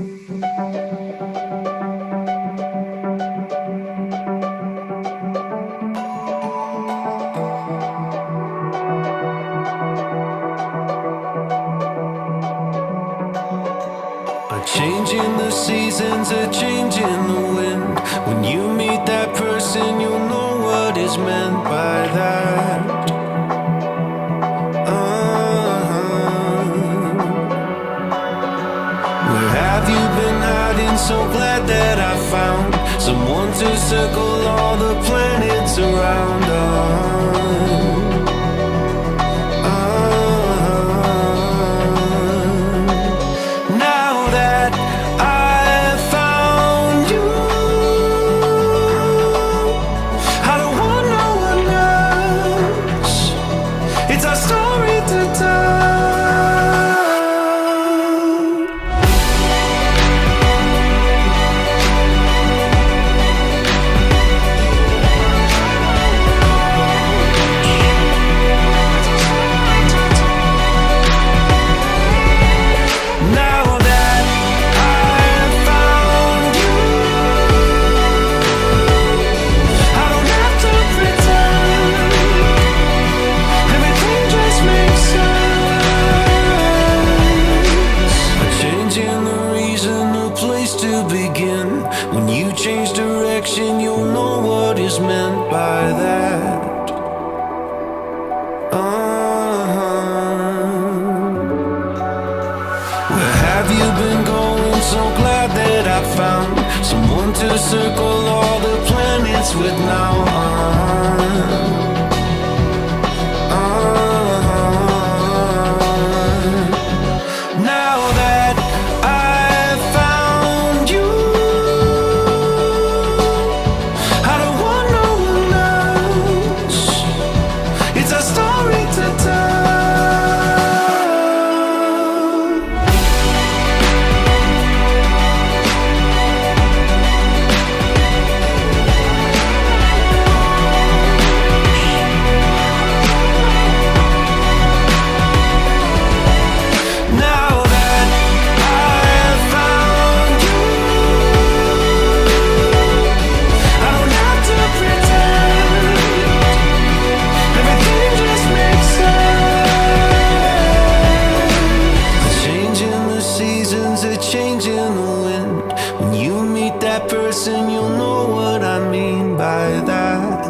A change in the seasons, a change in the wind. When you meet that person, you'll know what is meant by that. Where have you been hiding? So glad that I found someone to circle all the planets around. Now that I found you, I don't want no one else. It's our story to tell. When you change direction, you'll know what is meant by that. Where have you been going? So glad that I found someone to circle all the planets with now. Now that person, you'll know what I mean by that.